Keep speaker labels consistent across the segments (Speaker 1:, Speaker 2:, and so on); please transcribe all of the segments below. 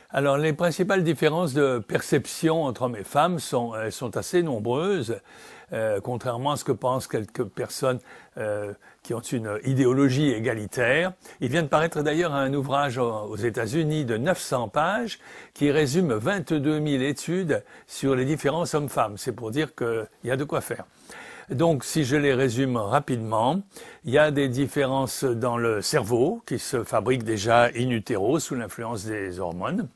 Speaker 1: Alors, les principales différences de perception entre hommes et femmes sont assez nombreuses, contrairement à ce que pensent quelques personnes qui ont une idéologie égalitaire. Il vient de paraître d'ailleurs un ouvrage aux États-Unis de 900 pages qui résume 22 000 études sur les différences hommes-femmes. C'est pour dire qu'il y a de quoi faire. Donc, si je les résume rapidement, il y a des différences dans le cerveau qui se fabriquent déjà in utero sous l'influence des hormones,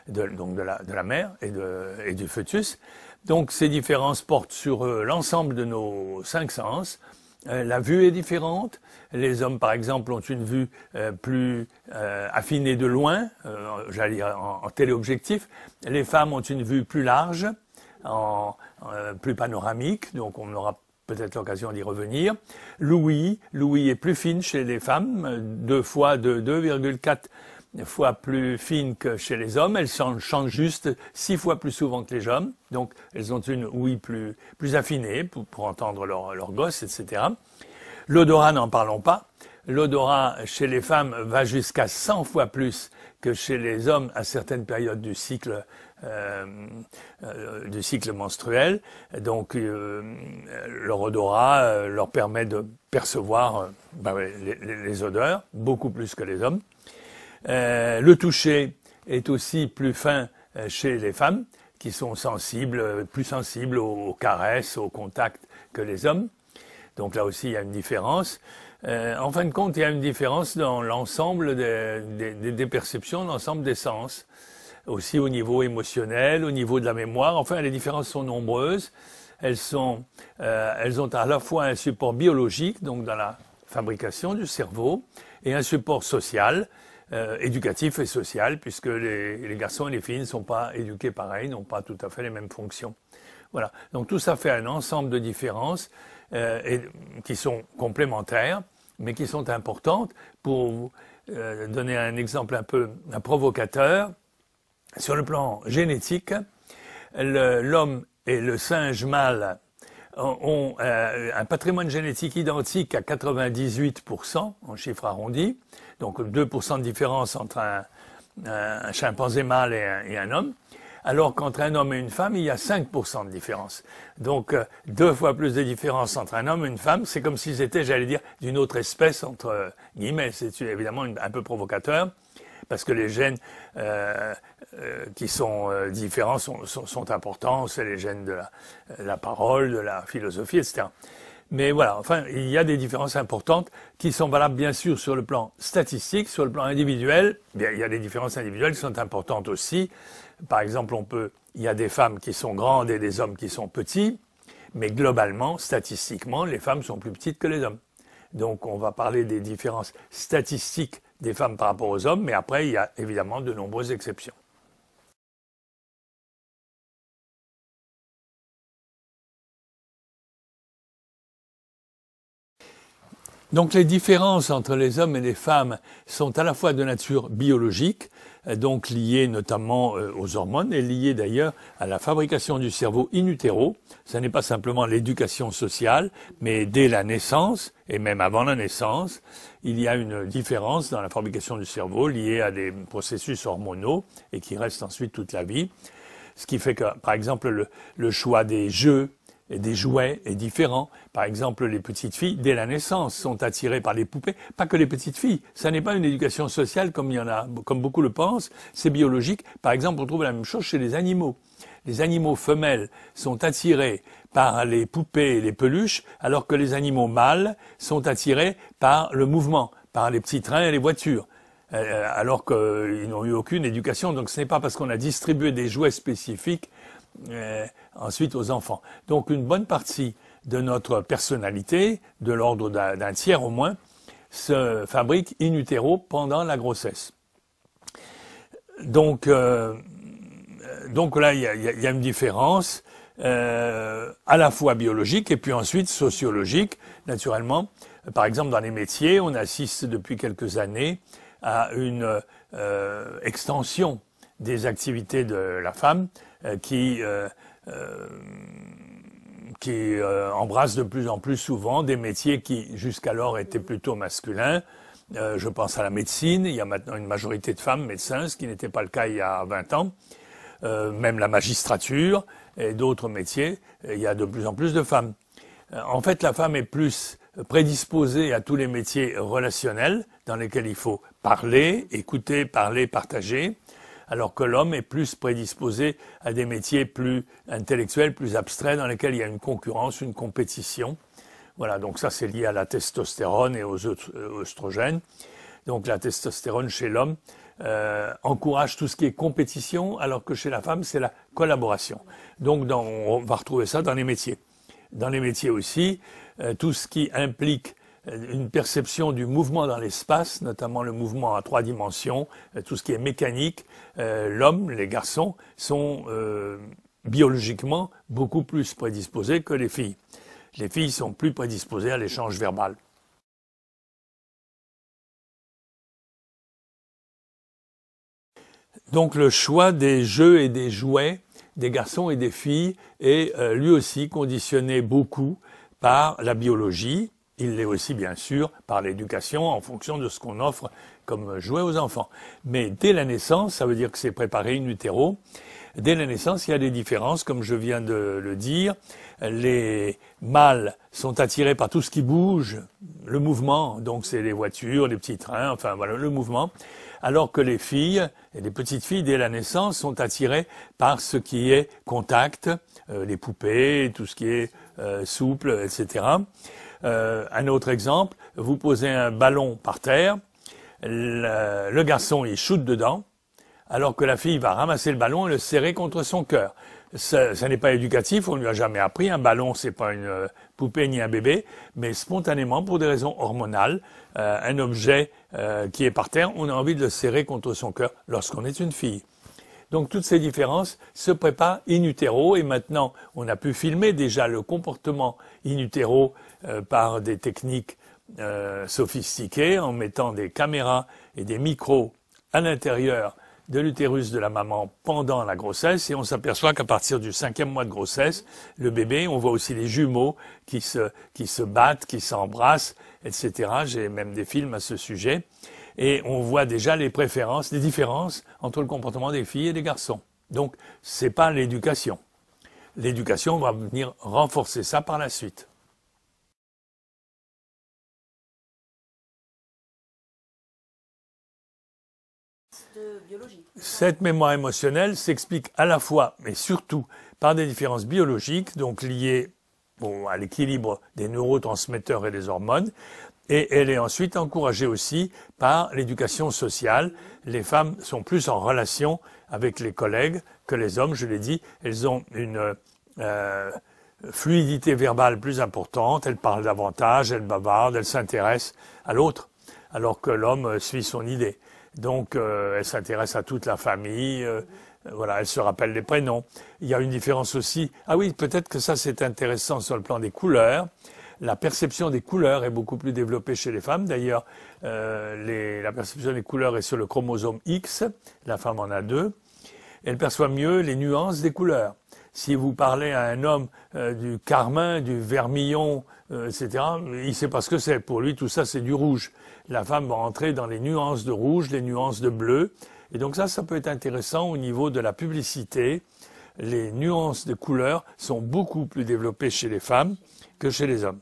Speaker 1: donc de la mère et du fœtus. Donc, ces différences portent sur l'ensemble de nos 5 sens. La vue est différente. Les hommes, par exemple, ont une vue plus affinée de loin, j'allais dire en téléobjectif. Les femmes ont une vue plus large, plus panoramique, donc on aura peut-être l'occasion d'y revenir. L'ouïe est plus fine chez les femmes, 2,4 fois plus fine que chez les hommes. Elles chantent juste 6 fois plus souvent que les hommes. Donc, elles ont une ouïe plus affinée pour entendre leurs gosses, etc. L'odorat, n'en parlons pas. L'odorat chez les femmes va jusqu'à 100 fois plus que chez les hommes à certaines périodes du cycle menstruel. Donc, leur odorat leur permet de percevoir les odeurs beaucoup plus que les hommes. Le toucher est aussi plus fin chez les femmes qui sont plus sensibles aux caresses, au contact que les hommes. Donc là aussi, il y a une différence. En fin de compte, il y a une différence dans l'ensemble des perceptions, l'ensemble des sens. Aussi au niveau émotionnel, au niveau de la mémoire. Enfin, les différences sont nombreuses. Elles ont à la fois un support biologique, donc dans la fabrication du cerveau, et un support social, éducatif et social, puisque les garçons et les filles ne sont pas éduqués pareil, n'ont pas tout à fait les mêmes fonctions. Voilà. Donc tout ça fait un ensemble de différences qui sont complémentaires, mais qui sont importantes. Pour vous donner un exemple un peu provocateur, sur le plan génétique, l'homme et le singe mâle ont un patrimoine génétique identique à 98% en chiffre arrondi, donc 2% de différence entre un chimpanzé mâle et un homme, alors qu'entre un homme et une femme, il y a 5% de différence. Donc 2 fois plus de différence entre un homme et une femme, c'est comme s'ils étaient, j'allais dire, d'une autre espèce, entre guillemets. C'est évidemment un peu provocateur, parce que les gènes qui sont différents sont importants, c'est les gènes de la parole, de la philosophie, etc. Mais voilà, enfin, il y a des différences importantes qui sont valables bien sûr sur le plan statistique, sur le plan individuel. Bien, il y a des différences individuelles qui sont importantes aussi. Par exemple, il y a des femmes qui sont grandes et des hommes qui sont petits, mais globalement, statistiquement, les femmes sont plus petites que les hommes. Donc, on va parler des différences statistiques des femmes par rapport aux hommes, mais après, il y a évidemment de nombreuses exceptions. Donc les différences entre les hommes et les femmes sont à la fois de nature biologique, donc liées notamment aux hormones et liées d'ailleurs à la fabrication du cerveau in utero. Ce n'est pas simplement l'éducation sociale, mais dès la naissance et même avant la naissance, il y a une différence dans la fabrication du cerveau liée à des processus hormonaux et qui restent ensuite toute la vie. Ce qui fait que, par exemple, le choix des jeux et des jouets est différent. Par exemple, les petites filles, dès la naissance, sont attirées par les poupées. Pas que les petites filles. Ça n'est pas une éducation sociale comme beaucoup le pensent. C'est biologique. Par exemple, on trouve la même chose chez les animaux. Les animaux femelles sont attirés par les poupées et les peluches, alors que les animaux mâles sont attirés par le mouvement, par les petits trains et les voitures. Alors qu'ils n'ont eu aucune éducation. Donc ce n'est pas parce qu'on a distribué des jouets spécifiques ensuite aux enfants. Donc une bonne partie de notre personnalité, de l'ordre d'un tiers au moins, se fabrique in utero pendant la grossesse. Donc là, il y a une différence à la fois biologique et puis ensuite sociologique, naturellement. Par exemple, dans les métiers, on assiste depuis quelques années à une extension des activités de la femme qui embrasse de plus en plus souvent des métiers qui jusqu'alors étaient plutôt masculins, Je pense à la médecine. Il y a maintenant une majorité de femmes médecins, ce qui n'était pas le cas il y a 20 ans. Même la magistrature et d'autres métiers, il y a de plus en plus de femmes. En fait, la femme est plus prédisposée à tous les métiers relationnels dans lesquels il faut parler, écouter, parler, partager, alors que l'homme est plus prédisposé à des métiers plus intellectuels, plus abstraits, dans lesquels il y a une concurrence, une compétition. Voilà, donc ça c'est lié à la testostérone et aux oestrogènes. Donc la testostérone chez l'homme encourage tout ce qui est compétition, alors que chez la femme c'est la collaboration. Donc on va retrouver ça dans les métiers. Dans les métiers aussi, tout ce qui implique une perception du mouvement dans l'espace, notamment le mouvement à 3 dimensions, tout ce qui est mécanique, l'homme, les garçons, sont biologiquement beaucoup plus prédisposés que les filles. Les filles sont plus prédisposées à l'échange verbal. Donc le choix des jeux et des jouets des garçons et des filles est lui aussi conditionné beaucoup par la biologie. Il l'est aussi bien sûr par l'éducation en fonction de ce qu'on offre comme jouet aux enfants. Mais dès la naissance, ça veut dire que c'est préparé in utero. Dès la naissance, il y a des différences, comme je viens de le dire. Les mâles sont attirés par tout ce qui bouge, le mouvement, donc c'est les voitures, les petits trains, enfin voilà, le mouvement. Alors que les filles, et les petites filles, dès la naissance, sont attirées par ce qui est contact, les poupées, tout ce qui est souple, etc. Un autre exemple, vous posez un ballon par terre, le garçon il shoot dedans, alors que la fille va ramasser le ballon et le serrer contre son cœur. Ça n'est pas éducatif, on ne lui a jamais appris. Un ballon, c'est pas une poupée ni un bébé, mais spontanément, pour des raisons hormonales, un objet qui est par terre, on a envie de le serrer contre son cœur lorsqu'on est une fille. Donc toutes ces différences se préparent in utero et maintenant on a pu filmer déjà le comportement in utero par des techniques sophistiquées en mettant des caméras et des micros à l'intérieur de l'utérus de la maman pendant la grossesse et on s'aperçoit qu'à partir du 5e mois de grossesse, le bébé, on voit aussi les jumeaux qui se battent, qui s'embrassent, etc. J'ai même des films à ce sujet. Et on voit déjà les préférences, les différences entre le comportement des filles et des garçons. Donc, c'est pas l'éducation. L'éducation va venir renforcer ça par la suite. Cette mémoire émotionnelle s'explique à la fois, mais surtout, par des différences biologiques, donc liées à l'équilibre des neurotransmetteurs et des hormones, et elle est ensuite encouragée aussi par l'éducation sociale. Les femmes sont plus en relation avec les collègues que les hommes, je l'ai dit. Elles ont une fluidité verbale plus importante, elles parlent davantage, elles bavardent, elles s'intéressent à l'autre, alors que l'homme suit son idée. Donc, elle s'intéresse à toute la famille, voilà, elle se rappelle les prénoms. Il y a une différence aussi. Ah oui, peut-être que ça c'est intéressant sur le plan des couleurs. La perception des couleurs est beaucoup plus développée chez les femmes. D'ailleurs, la perception des couleurs est sur le chromosome X. La femme en a 2. Elle perçoit mieux les nuances des couleurs. Si vous parlez à un homme du carmin, du vermillon, etc., il sait pas ce que c'est. Pour lui, tout ça, c'est du rouge. La femme va entrer dans les nuances de rouge, les nuances de bleu. Et donc ça peut être intéressant au niveau de la publicité. Les nuances de couleurs sont beaucoup plus développées chez les femmes que chez les hommes.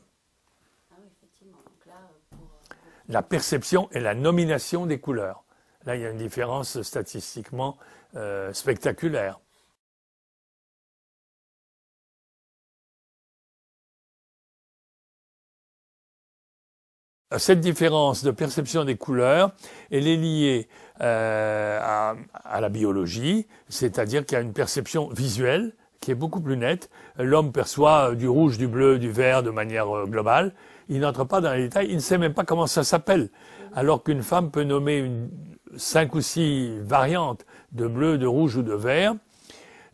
Speaker 1: La perception et la nomination des couleurs. Là, il y a une différence statistiquement spectaculaire. Cette différence de perception des couleurs, elle est liée à la biologie, c'est-à-dire qu'il y a une perception visuelle qui est beaucoup plus nette. L'homme perçoit du rouge, du bleu, du vert de manière globale. Il n'entre pas dans les détails, il ne sait même pas comment ça s'appelle. Alors qu'une femme peut nommer 5 ou 6 variantes de bleu, de rouge ou de vert.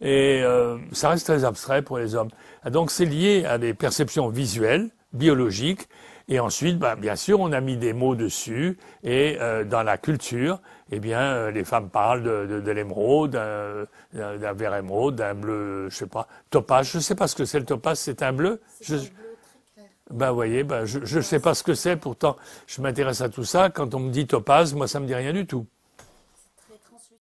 Speaker 1: Et ça reste très abstrait pour les hommes. Donc c'est lié à des perceptions visuelles, biologiques. Et ensuite, bien sûr, on a mis des mots dessus. Et dans la culture, eh bien, les femmes parlent de l'émeraude, d'un vert émeraude, d'un bleu, je sais pas, topaz. Je sais pas ce que c'est le topaz, c'est un bleu.
Speaker 2: C'est un bleu très clair.
Speaker 1: Bah, vous voyez, bah, je sais pas ce que c'est, pourtant, je m'intéresse à tout ça. Quand on me dit topaze, moi, ça me dit rien du tout.